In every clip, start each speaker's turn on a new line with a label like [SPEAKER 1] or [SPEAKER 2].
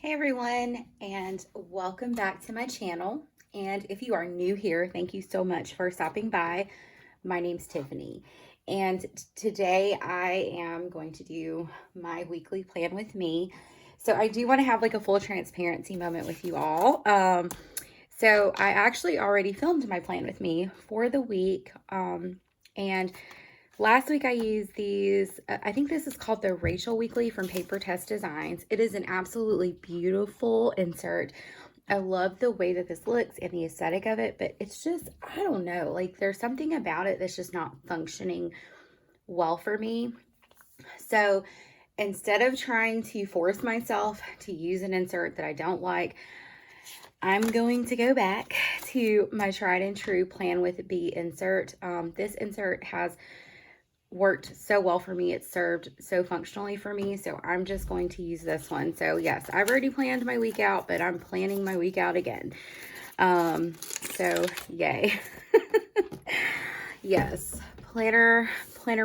[SPEAKER 1] Hey everyone, and welcome back to my channel. And if you are new here, thank you so much for stopping by. My name's Tiffany, and today I am going to do my weekly plan with me. So I do want to have like a full transparency moment with you all. So I actually already filmed my plan with me for the week. And last week I used these, I think this is called the Rachel Weekly from Paper Test Designs. It is an absolutely beautiful insert. I love the way that this looks and the aesthetic of it, but it's just, I don't know, like there's something about it that's just not functioning well for me. So instead of trying to force myself to use an insert that I don't like, I'm going to go back to my tried and true Plan with B insert. This insert has worked so well for me. It served so functionally for me. So I'm just going to use this one. So yes, I've already planned my week out, but I'm planning my week out again. So yay. Yes. Planner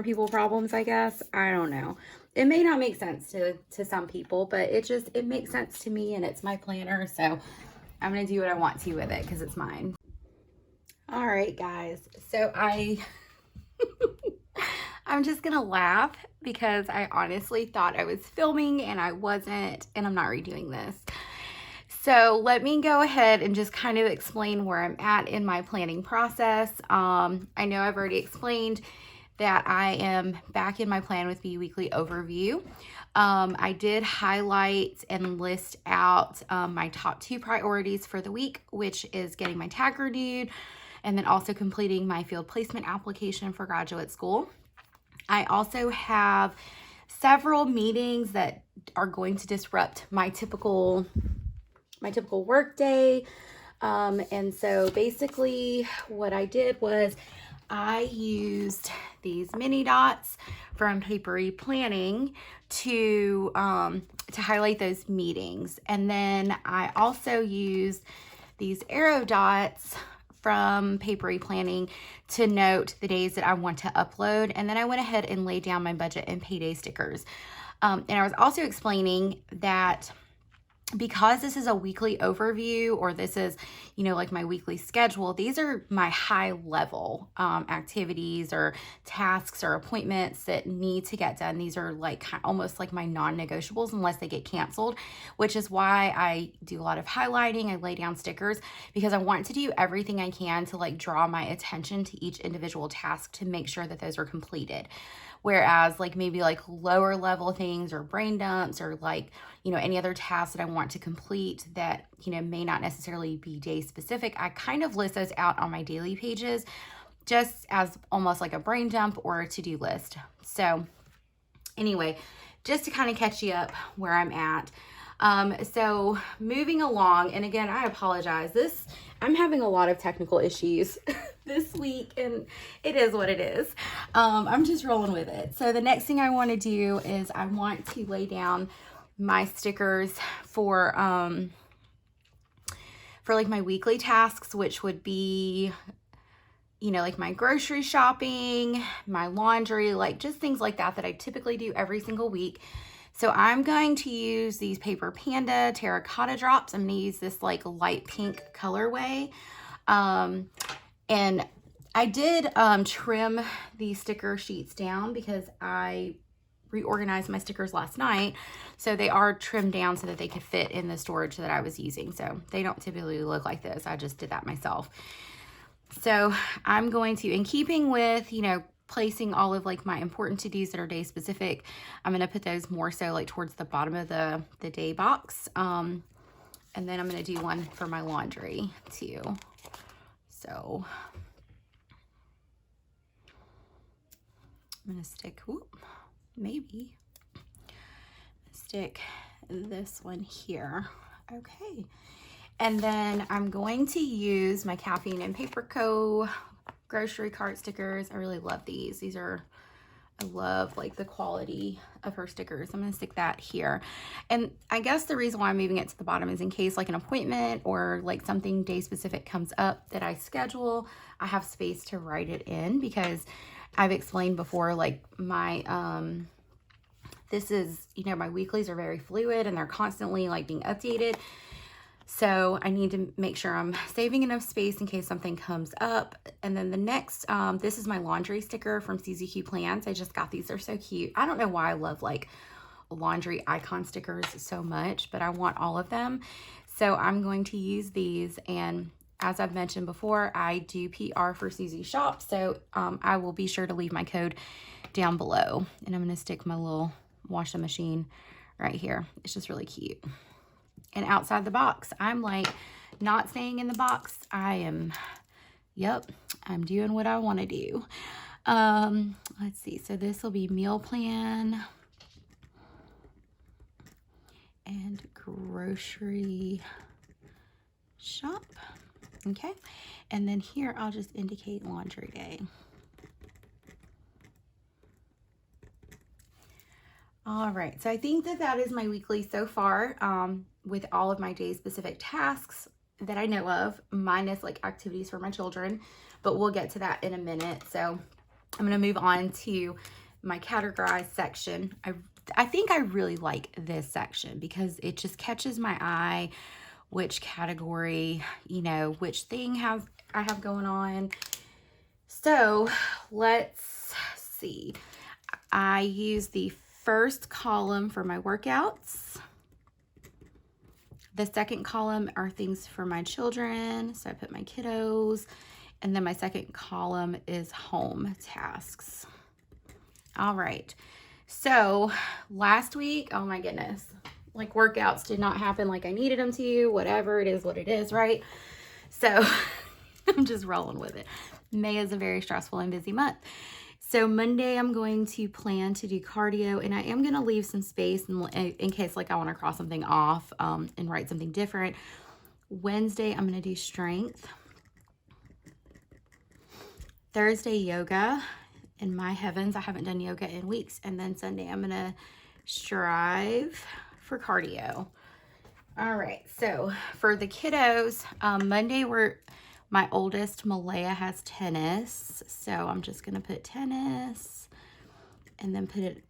[SPEAKER 1] people problems, I guess. I don't know. It may not make sense to some people, but it makes sense to me, and it's my planner. So I'm going to do what I want to with it because it's mine. All right, guys. So I'm just gonna laugh because I honestly thought I was filming and I wasn't, and I'm not redoing this. So let me go ahead and just kind of explain where I'm at in my planning process. I know I've already explained that I am back in my Plan with Me weekly overview. I did highlight and list out my top 2 priorities for the week, which is getting my tag renewed and then also completing my field placement application for graduate school. I also have several meetings that are going to disrupt my typical work day. And so basically what I did was I used these mini dots from Papery Planning to highlight those meetings. And then I also used these arrow dots from Papery Planning to note the days that I want to upload. And then I went ahead and laid down my budget and payday stickers. And I was also explaining that because this is a weekly overview, or this is, like my weekly schedule, these are my high level activities or tasks or appointments that need to get done. These are like almost like my non-negotiables unless they get canceled, which is why I do a lot of highlighting. I lay down stickers because I want to do everything I can to like draw my attention to each individual task to make sure that those are completed. Whereas like maybe like lower level things or brain dumps or like, any other tasks that I want to complete that, may not necessarily be day specific, I kind of list those out on my daily pages just as almost like a brain dump or a to-do list. So anyway, just to kind of catch you up where I'm at. So moving along, and again, I apologize. I'm having a lot of technical issues this week, and it is what it is. I'm just rolling with it. So the next thing I want to do is I want to lay down my stickers for like my weekly tasks, which would be, like my grocery shopping, my laundry, like just things like that I typically do every single week. So I'm going to use these Paper Panda terracotta drops. I'm going to use this like light pink colorway. And I did trim these sticker sheets down because I reorganized my stickers last night. So they are trimmed down so that they could fit in the storage that I was using. So they don't typically look like this. I just did that myself. So I'm going to, in keeping with, placing all of like my important to-dos that are day specific, I'm going to put those more so like towards the bottom of the day box. And then I'm going to do one for my laundry too. So I'm going to stick, stick this one here. Okay. And then I'm going to use my Caffeine and Paper Co. grocery cart stickers. I really love these. I love like the quality of her stickers. I'm going to stick that here. And I guess the reason why I'm moving it to the bottom is in case like an appointment or like something day specific comes up that I schedule, I have space to write it in, because I've explained before, like my this is, you know, my weeklies are very fluid and they're constantly like being updated. So I need to make sure I'm saving enough space in case something comes up. And then the next, this is my laundry sticker from Suzee Plans. I just got these. They're so cute. I don't know why I love like laundry icon stickers so much, but I want all of them. So I'm going to use these. And as I've mentioned before, I do PR for Suzee Shop. So I will be sure to leave my code down below. And I'm going to stick my little washing machine right here. It's just really cute. And outside the box, I'm like not staying in the box. I am, yep, I'm doing what I want to do. Let's see. So this will be meal plan and grocery shop. Okay. And then here I'll just indicate laundry day. All right, so I think that that is my weekly so far, with all of my day specific tasks that I know of, minus like activities for my children, but we'll get to that in a minute. So I'm gonna move on to my categorized section. I think I really like this section because it just catches my eye, which category, you know, which thing I have going on. So let's see. I use the first column for my workouts. The second column are things for my children. So I put my kiddos. And then my second column is home tasks. All right. So last week, oh my goodness, like workouts did not happen like I needed them to, whatever, it is what it is, right? So I'm just rolling with it. May is a very stressful and busy month. So Monday, I'm going to plan to do cardio, and I am going to leave some space in case like I want to cross something off and write something different. Wednesday, I'm going to do strength. Thursday, yoga. In my heavens, I haven't done yoga in weeks. And then Sunday, I'm going to strive for cardio. All right, so for the kiddos, Monday, my oldest, Malaya, has tennis. So I'm just going to put tennis and then put it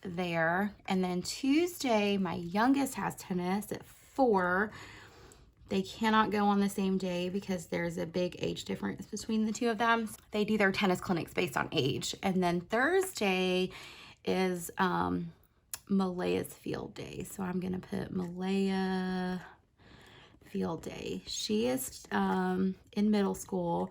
[SPEAKER 1] there. And then Tuesday, my youngest has tennis at 4. They cannot go on the same day because there's a big age difference between the two of them. They do their tennis clinics based on age. And then Thursday is Malaya's field day. So I'm going to put Malaya field day. She is in middle school,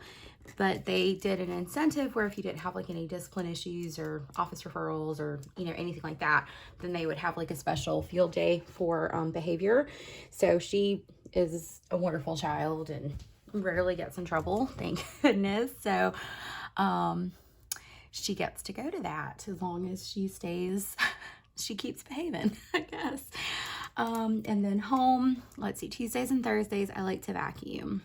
[SPEAKER 1] but they did an incentive where if you didn't have like any discipline issues or office referrals or, you know, anything like that, then they would have like a special field day for behavior. So she is a wonderful child and rarely gets in trouble, thank goodness. So she gets to go to that as long as she stays, she keeps behaving, I guess. And then home, let's see, Tuesdays and Thursdays, I like to vacuum.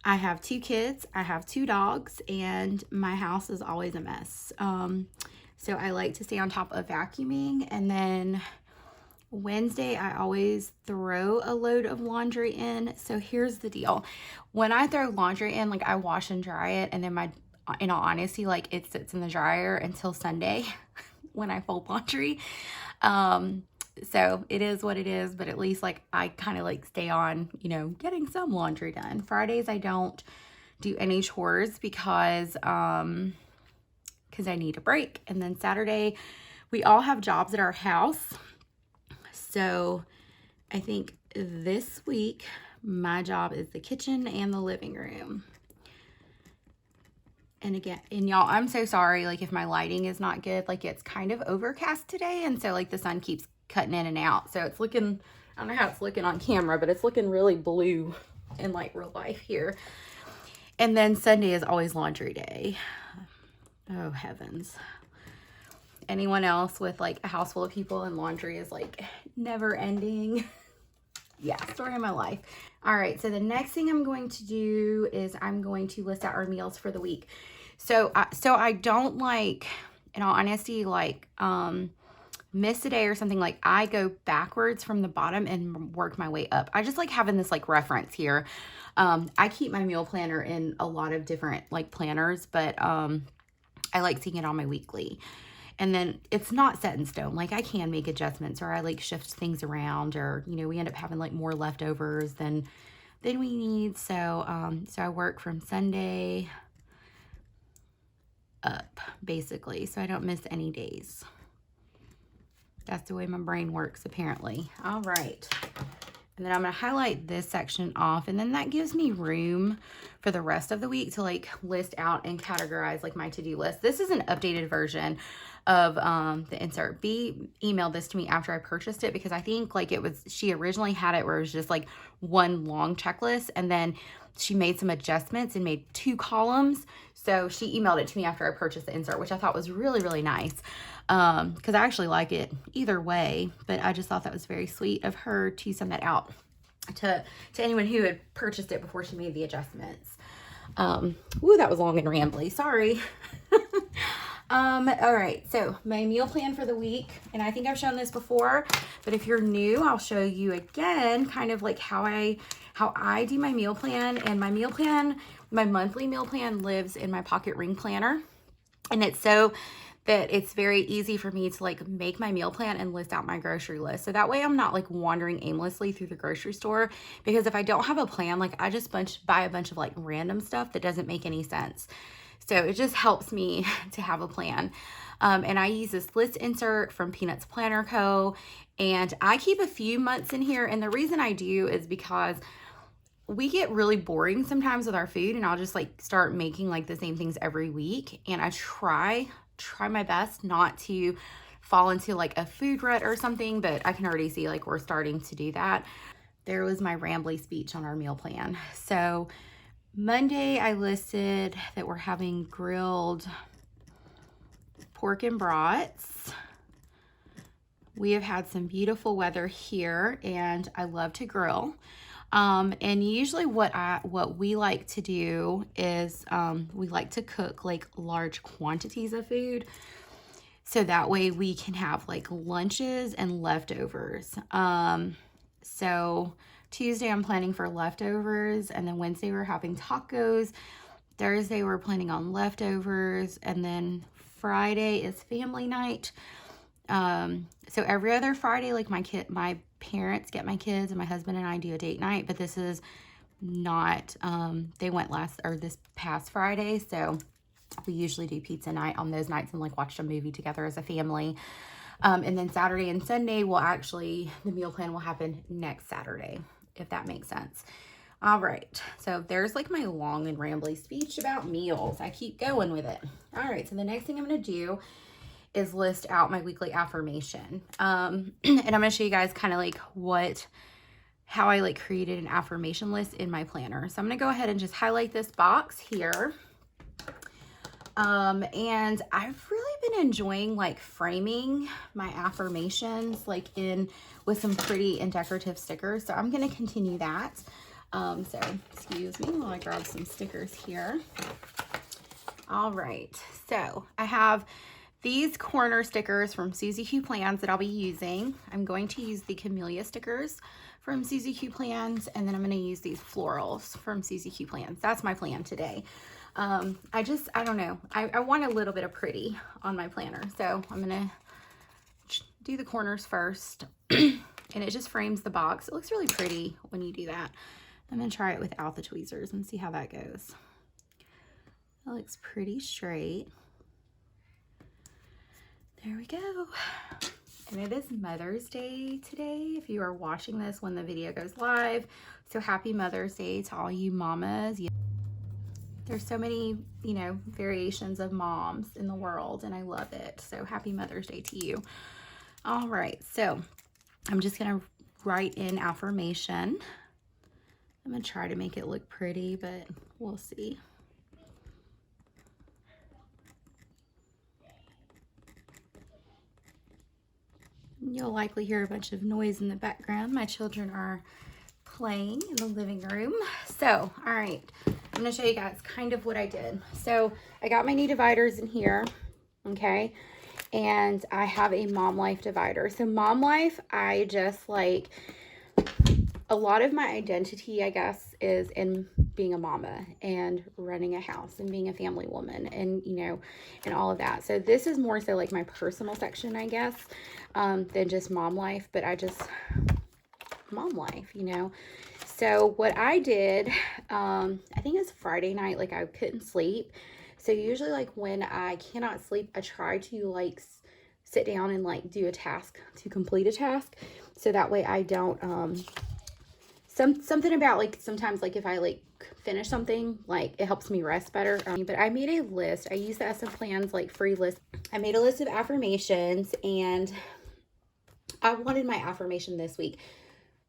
[SPEAKER 1] I have 2 kids, I have 2 dogs, and my house is always a mess. So I like to stay on top of vacuuming. And then Wednesday, I always throw a load of laundry in. So here's the deal. When I throw laundry in, like I wash and dry it, and then in all honesty, like it sits in the dryer until Sunday when I fold laundry. So it is what it is, but at least like I kind of like stay on, you know, getting some laundry done. Fridays, I don't do any chores because I need a break. And then Saturday, we all have jobs at our house. So I think this week, my job is the kitchen and the living room. And again, and y'all, I'm so sorry, like if my lighting is not good, like it's kind of overcast today. And so like the sun keeps cutting in and out. So it's looking, I don't know how it's looking on camera, but it's looking really blue in like real life here. And then Sunday is always laundry day. Oh heavens. Anyone else with like a house full of people and laundry is like never ending? Yeah, story of my life. All right, so the next thing I'm going to do is I'm going to list out our meals for the week. So I don't like, in all honesty, like miss a day or something. Like I go backwards from the bottom and work my way up. I just like having this like reference here. I keep my meal planner in a lot of different like planners, but I like seeing it on my weekly. And then it's not set in stone. Like I can make adjustments, or I like shift things around, or, you know, we end up having like more leftovers than we need. So, so I work from Sunday up basically. So I don't miss any days. That's the way my brain works apparently. All right. And then I'm going to highlight this section off, and then that gives me room for the rest of the week to like list out and categorize like my to-do list. This is an updated version of the insert. B emailed this to me after I purchased it, because I think like it was, she originally had it where it was just like one long checklist, and then she made some adjustments and made 2 columns. So she emailed it to me after I purchased the insert, which I thought was really, really nice. Because I actually like it either way, but I just thought that was very sweet of her to send that out to anyone who had purchased it before she made the adjustments. Ooh, that was long and rambly, sorry. All right, so my meal plan for the week, and I think I've shown this before, but if you're new, I'll show you again kind of like how I do my meal plan. And my meal plan, my monthly meal plan lives in my pocket ring planner, and it's so that it's very easy for me to like make my meal plan and list out my grocery list. So that way I'm not like wandering aimlessly through the grocery store, because if I don't have a plan, like I just buy a bunch of like random stuff that doesn't make any sense. So it just helps me to have a plan. And I use this list insert from Peanuts Planner Co. And I keep a few months in here. And the reason I do is because we get really boring sometimes with our food, and I'll just like start making like the same things every week. And I try my best not to fall into like a food rut or something, but I can already see like we're starting to do that. There was my rambly speech on our meal plan. So Monday I listed that we're having grilled pork and brats. We have had some beautiful weather here, and I love to grill. And usually what we like to do is we like to cook like large quantities of food, so that way we can have like lunches and leftovers. So Tuesday I'm planning for leftovers, and then Wednesday we're having tacos. Thursday we're planning on leftovers, and then Friday is family night. So every other Friday, like my parents get my kids, and my husband and I do a date night, but this is not, they went this past Friday. So we usually do pizza night on those nights and like watch a movie together as a family. And then Saturday and Sunday the meal plan will happen next Saturday, if that makes sense. All right. So there's like my long and rambly speech about meals. I keep going with it. All right. So the next thing I'm going to do is list out my weekly affirmation. And I'm going to show you guys kind of like how I like created an affirmation list in my planner. So I'm going to go ahead and just highlight this box here. And I've really been enjoying like framing my affirmations like with some pretty and decorative stickers. So I'm going to continue that. So excuse me while I grab some stickers here. All right. So I have these corner stickers from Suzee Q Plans that I'll be using. I'm going to use the Camellia stickers from Suzee Q Plans, and then I'm going to use these florals from Suzee Q Plans. That's my plan today. I don't know. I want a little bit of pretty on my planner. So I'm going to do the corners first, and it just frames the box. It looks really pretty when you do that. I'm going to try it without the tweezers and see how that goes. It looks pretty straight. There we go. And it is Mother's Day today, if you are watching this when the video goes live. So happy Mother's Day to all you mamas. There's so many, variations of moms in the world, and I love it. So happy Mother's Day to you. All right, so I'm just going to write in affirmation. I'm going to try to make it look pretty, but we'll see. You'll likely hear a bunch of noise in the background. My children are playing in the living room. So, all right, I'm going to show you guys kind of what I did. So I got my new dividers in here, okay? And I have a Mom Life divider. So Mom Life, I just like a lot of my identity, I guess, is in being a mama and running a house and being a family woman and, you know, and all of that. So this is more so like my personal section, I guess, than just mom life, but mom life, you know. So what I did, I think it was Friday night, like I couldn't sleep. So usually like when I cannot sleep, I try to like sit down and like do a task to complete a task. So that way I don't, something about like sometimes like if I like finish something, like it helps me rest better. But I made a list. I use the SM Plans like free list. I made a list of affirmations, and I wanted my affirmation this week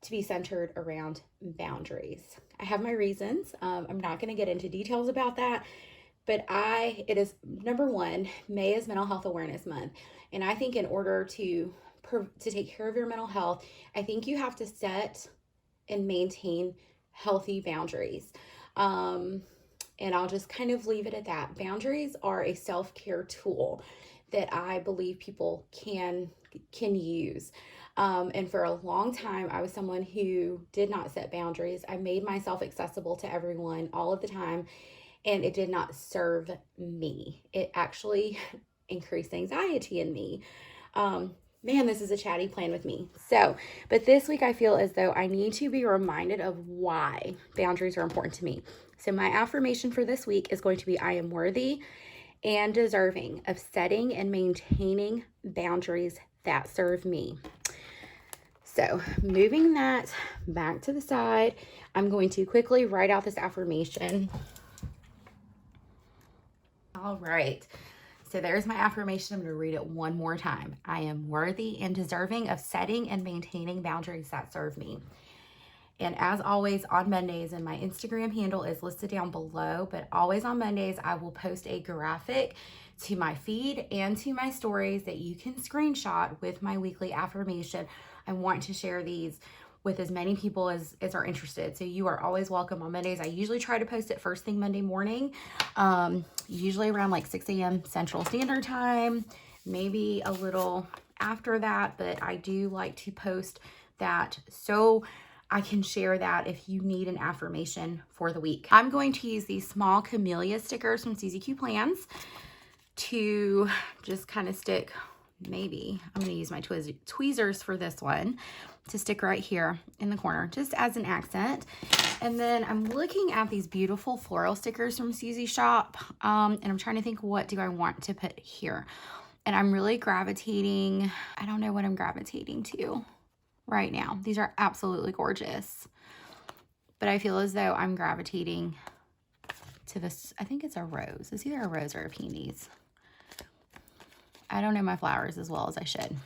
[SPEAKER 1] to be centered around boundaries. I have my reasons. I'm not going to get into details about that, but it is number one, May is Mental Health Awareness Month. And I think in order to take care of your mental health, I think you have to set and maintain healthy boundaries. And I'll just kind of leave it at that. Boundaries are a self-care tool that I believe people can use. And for a long time, I was someone who did not set boundaries. I made myself accessible to everyone all of the time, and it did not serve me. It actually increased anxiety in me. Man, this is a chatty plan with me. So, but this week I feel as though I need to be reminded of why boundaries are important to me. So my affirmation for this week is going to be, I am worthy and deserving of setting and maintaining boundaries that serve me. So moving that back to the side, I'm going to quickly write out this affirmation. All right. So there's my affirmation. I'm going to read it one more time. I am worthy and deserving of setting and maintaining boundaries that serve me. And as always, on Mondays, and my Instagram handle is listed down below, but always on Mondays, I will post a graphic to my feed and to my stories that you can screenshot with my weekly affirmation. I want to share these with as many people as are interested. So you are always welcome on Mondays. I usually try to post it first thing Monday morning, usually around like 6 a.m. Central Standard Time, maybe a little after that, but I do like to post that so I can share that if you need an affirmation for the week. I'm going to use these small camellia stickers from Suzee Plans to just kind of stick. Maybe I'm going to use my tweezers for this one to stick right here in the corner, just as an accent. And then I'm looking at these beautiful floral stickers from Suzee Shop, and I'm trying to think, what do I want to put here? And I'm really gravitating, I don't know what I'm gravitating to right now. These are absolutely gorgeous, but I feel as though I'm gravitating to this. I think it's a rose. It's either a rose or a peonies. I don't know my flowers as well as I should.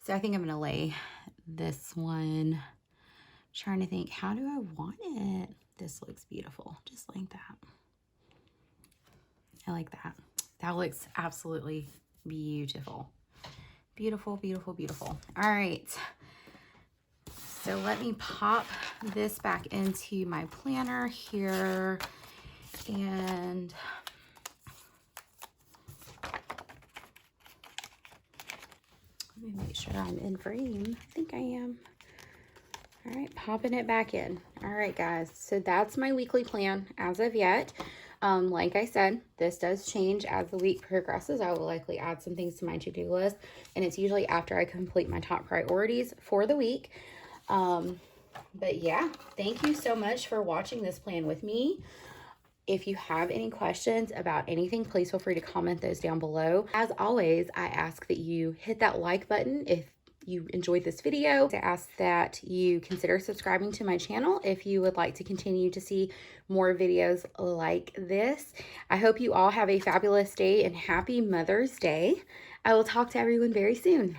[SPEAKER 1] So I think I'm going to lay this one. Trying to think, how do I want it? This looks beautiful, just like that. I like that. That looks absolutely beautiful. Beautiful, beautiful, beautiful. All right. So let me pop this back into my planner here. And let me make sure I'm in frame. I think I am. All right, popping it back in. All right, guys. So that's my weekly plan as of yet. Like I said, this does change as the week progresses. I will likely add some things to my to-do list, and it's usually after I complete my top priorities for the week. But yeah, thank you so much for watching this plan with me. If you have any questions about anything, please feel free to comment those down below. As always, I ask that you hit that like button if you enjoyed this video. I ask that you consider subscribing to my channel if you would like to continue to see more videos like this. I hope you all have a fabulous day and happy Mother's Day. I will talk to everyone very soon.